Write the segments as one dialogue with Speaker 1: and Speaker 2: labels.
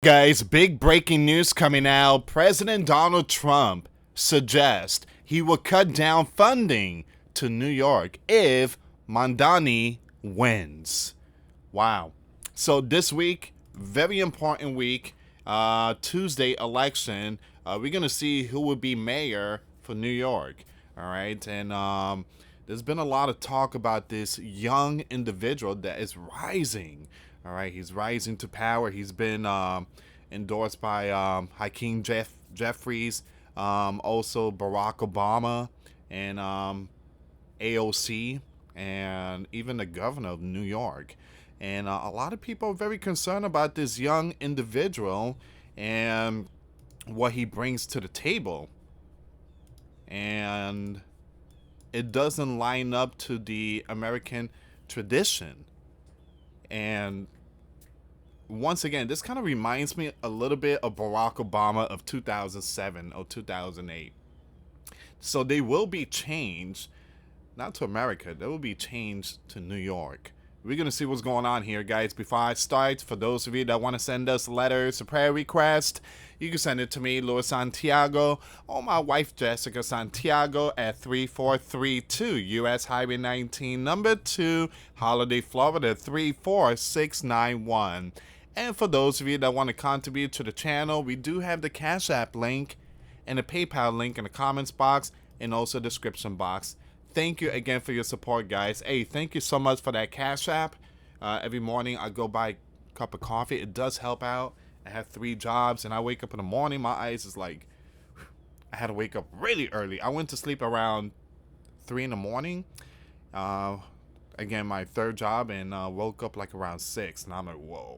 Speaker 1: Guys, big breaking news coming out. President Donald Trump suggests he will cut down funding to New York if Mamdani wins. Wow. So this week, very important week, Tuesday election. We're going to see who will be mayor for New York. All right. And there's been a lot of talk about this young individual that is rising. All right. He's rising to power. He's been endorsed by Hakeem Jeffries, also Barack Obama, and AOC, and even the governor of New York. And a lot of people are very concerned about this young individual and what he brings to the table. And it doesn't line up to the American tradition. And once again, this kind of reminds me a little bit of Barack Obama of 2007 or 2008. So they will be changed, not to America, they will be changed to New York. We're going to see what's going on here, guys. Before I start, for those of you that want to send us letters, a prayer request, you can send it to me, US Santiago, or my wife, Jessica Santiago, at 3432 US Highway 19, number 2, Holiday, Florida, 34691. And for those of you that want to contribute to the channel, we do have the Cash App link and the PayPal link in the comments box and also description box. Thank you again for your support, guys. Hey, thank you so much for that Cash App. Every morning I go buy a cup of coffee. It does help out. I have 3 jobs, and I wake up in the morning. My eyes is like, I had to wake up really early. I went to sleep around 3 in the morning. Again, my 3rd job, and woke up like around 6. And I'm like, whoa.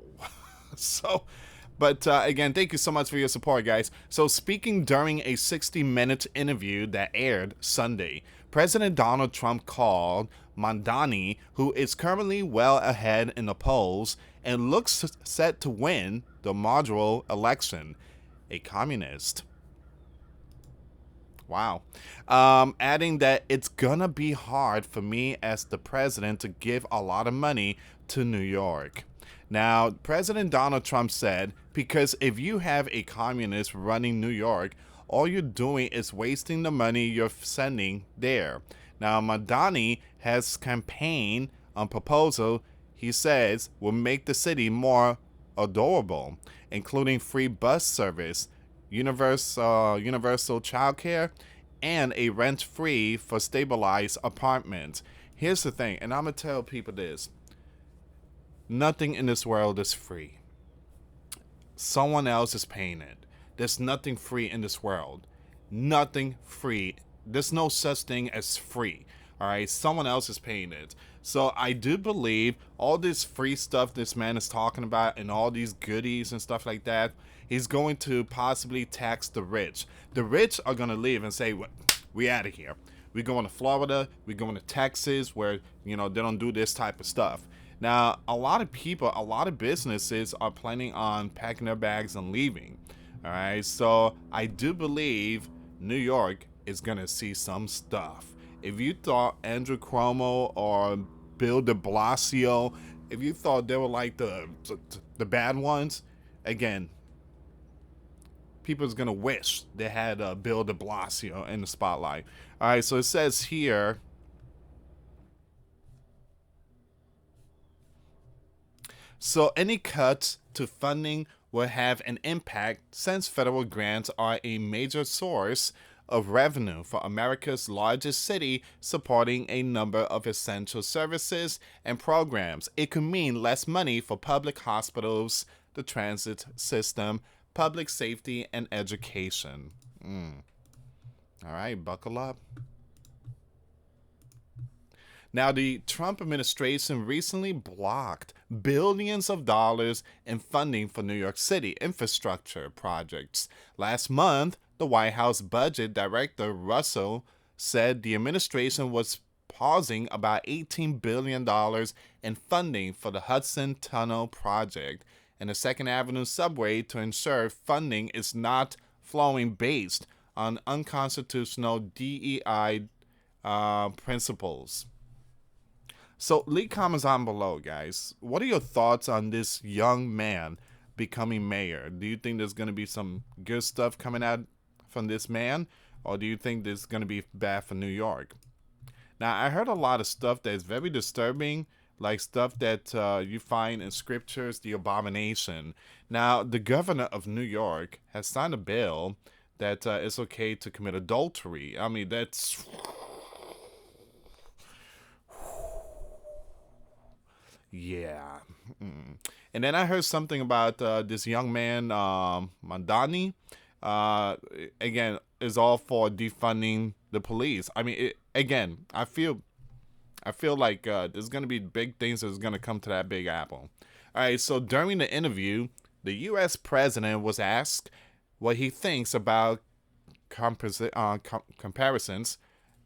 Speaker 1: But again, thank you so much for your support, guys. So speaking during a 60-minute interview that aired Sunday, President Donald Trump called Mamdani, who is currently well ahead in the polls and looks set to win the mayoral election, a communist. Wow. Adding that it's gonna be hard for me as the president to give a lot of money to New York. Now, President Donald Trump said, because if you have a communist running New York, all you're doing is wasting the money you're sending there. Now, Mamdani has campaigned on proposal he says will make the city more adorable, including free bus service, universal childcare, and a rent-free for stabilized apartments. Here's the thing, and I'm going to tell people this. Nothing in this world is free. Someone else is paying it. There's nothing free in this world. Nothing free. There's no such thing as free. All right, someone else is paying it. So I do believe all this free stuff this man is talking about and all these goodies and stuff like that, he's going to possibly tax the rich. The rich are going to leave and say, we out of here. We're going to Florida. We're going to Texas where, they don't do this type of stuff. Now, a lot of people, a lot of businesses are planning on packing their bags and leaving. All right, so I do believe New York is going to see some stuff. If you thought Andrew Cuomo or Bill de Blasio, if you thought they were like the bad ones, again, people's going to wish they had Bill de Blasio in the spotlight. All right, so it says here, so any cuts to funding will have an impact since federal grants are a major source of revenue for America's largest city, supporting a number of essential services and programs. It could mean less money for public hospitals, the transit system, public safety, and education. All right, buckle up. Now, the Trump administration recently blocked billions of dollars in funding for New York City infrastructure projects. Last month, the White House Budget Director Russell said the administration was pausing about $18 billion in funding for the Hudson Tunnel project and the Second Avenue subway to ensure funding is not flowing based on unconstitutional DEI principles. So leave comments down below, guys. What are your thoughts on this young man becoming mayor? Do you think there's going to be some good stuff coming out from this man? Or do you think this is going to be bad for New York? Now, I heard a lot of stuff that is very disturbing, like stuff that you find in scriptures, the abomination. Now, the governor of New York has signed a bill that it's okay to commit adultery. I mean, that's... Yeah. And then I heard something about this young man, Mamdani. Again, is all for defunding the police. I mean, again, I feel like there's gonna be big things that's gonna come to that Big Apple. All right. So during the interview, the U.S. president was asked what he thinks about comparisons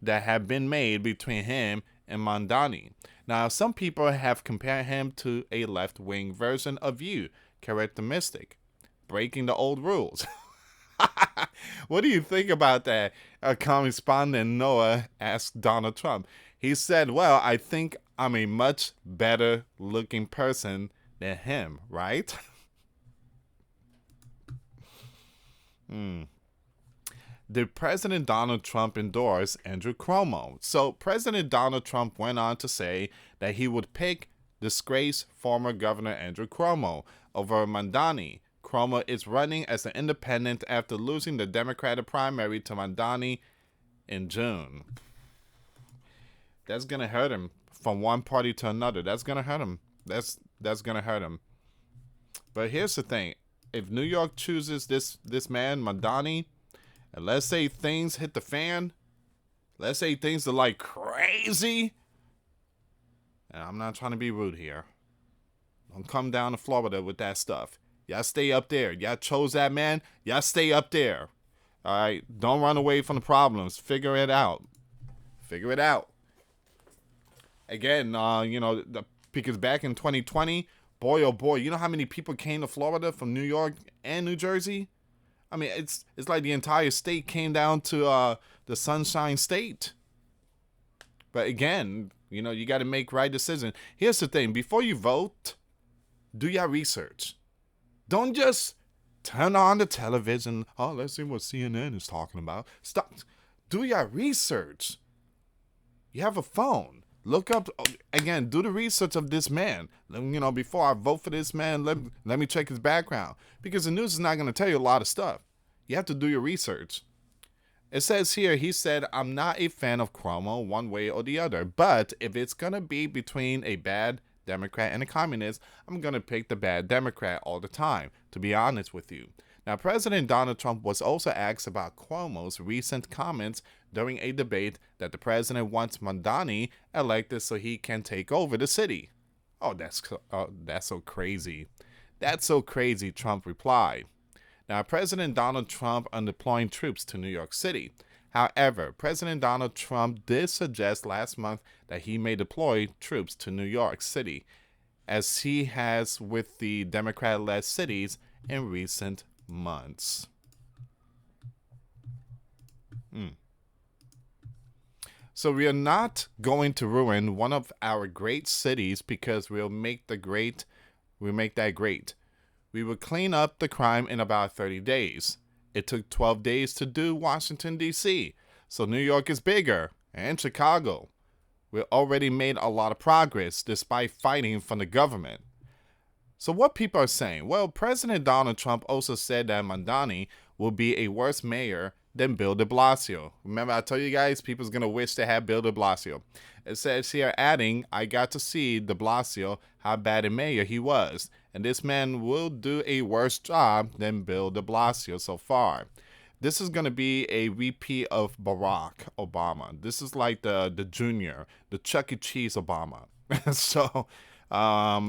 Speaker 1: that have been made between him and Mamdani. Now, some people have compared him to a left-wing version of you, characteristic, breaking the old rules. What do you think about that? Correspondent Noah asked Donald Trump. He said, well, I think I'm a much better looking person than him, right? Did President Donald Trump endorse Andrew Cuomo? So President Donald Trump went on to say that he would pick disgraced former Governor Andrew Cuomo over Mamdani. Cuomo is running as an independent after losing the Democratic primary to Mamdani in June. That's going to hurt him from one party to another. That's going to hurt him. That's going to hurt him. But here's the thing. If New York chooses this man, Mamdani, and let's say things hit the fan, let's say things are like crazy, and I'm not trying to be rude here. Don't come down to Florida with that stuff. Y'all stay up there. Y'all chose that man. Y'all stay up there. All right? Don't run away from the problems. Figure it out. Figure it out. Again, because back in 2020, boy, oh boy, you know how many people came to Florida from New York and New Jersey? I mean, it's like the entire state came down to the Sunshine State. But again, you got to make right decisions. Here's the thing. Before you vote, do your research. Don't just turn on the television. Oh, let's see what CNN is talking about. Stop. Do your research. You have a phone. Look up, again, do the research of this man. Before I vote for this man, let me check his background. Because the news is not going to tell you a lot of stuff. You have to do your research. It says here, he said, I'm not a fan of Cuomo one way or the other. But if it's going to be between a bad Democrat and a communist, I'm going to pick the bad Democrat all the time, to be honest with you. Now, President Donald Trump was also asked about Cuomo's recent comments during a debate that the president wants Mamdani elected so he can take over the city. Oh, that's so crazy. That's so crazy, Trump replied. Now, President Donald Trump is deploying troops to New York City. However, President Donald Trump did suggest last month that he may deploy troops to New York City, as he has with the Democrat-led cities in recent months. So we are not going to ruin one of our great cities because we'll make that great. We will clean up the crime in about 30 days. It took 12 days to do Washington, D.C., so New York is bigger, and Chicago. We already made a lot of progress despite fighting from the government. So what people are saying? Well, President Donald Trump also said that Mamdani will be a worse mayor than Bill de Blasio. Remember, I told you guys, people's going to wish to have Bill de Blasio. It says here, adding, I got to see de Blasio, how bad a mayor he was. And this man will do a worse job than Bill de Blasio so far. This is going to be a repeat of Barack Obama. This is like the junior, the Chuck E. Cheese Obama. So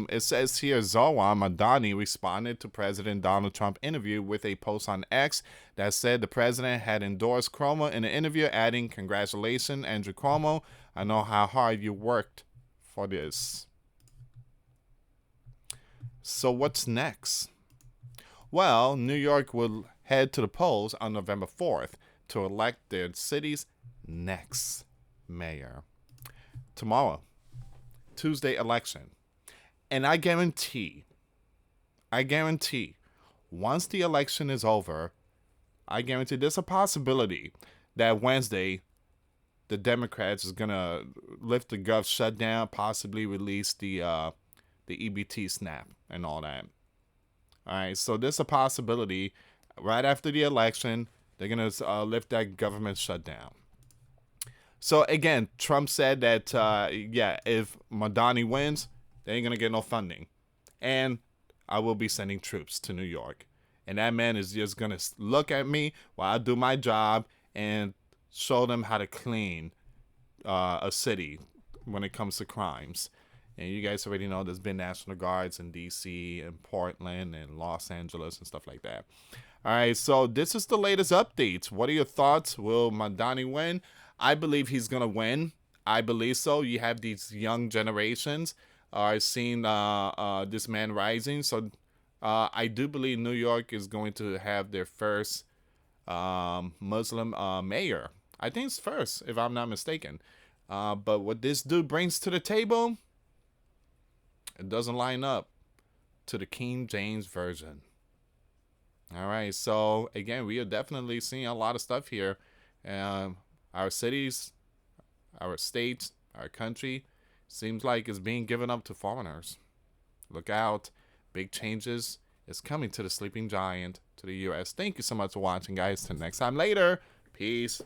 Speaker 1: it says here, Zohran Mamdani responded to President Donald Trump's interview with a post on X that said the president had endorsed Cuomo in the interview, adding, congratulations, Andrew Cuomo. I know how hard you worked for this. So what's next? Well, New York will head to the polls on November 4th to elect their city's next mayor. Tomorrow, Tuesday election. And I guarantee I guarantee, once the election is over, I guarantee there's a possibility that Wednesday the Democrats is gonna lift the gov shutdown, possibly release the EBT snap and all that. All right, so there's a possibility right after the election they're gonna lift that government shutdown. So again, Trump said that yeah, if Mamdani wins, they ain't gonna get no funding, and I will be sending troops to New York, and that man is just gonna look at me while I do my job and show them how to clean a city when it comes to crimes. And you guys already know there's been National Guards in D.C. and Portland and Los Angeles and stuff like that. All right, so this is the latest updates. What are your thoughts? Will Mamdani win? I believe he's gonna win. I believe so. You have these young generations are seeing this man rising. So I do believe New York is going to have their first Muslim mayor. I think it's first, if I'm not mistaken. But what this dude brings to the table, it doesn't line up to the King James Version. All right, so again, we are definitely seeing a lot of stuff here. Our cities, our states, our country seems like it's being given up to foreigners. Look out. Big changes is coming to the sleeping giant, to the US. Thank you so much for watching, guys. Till next time later. Peace.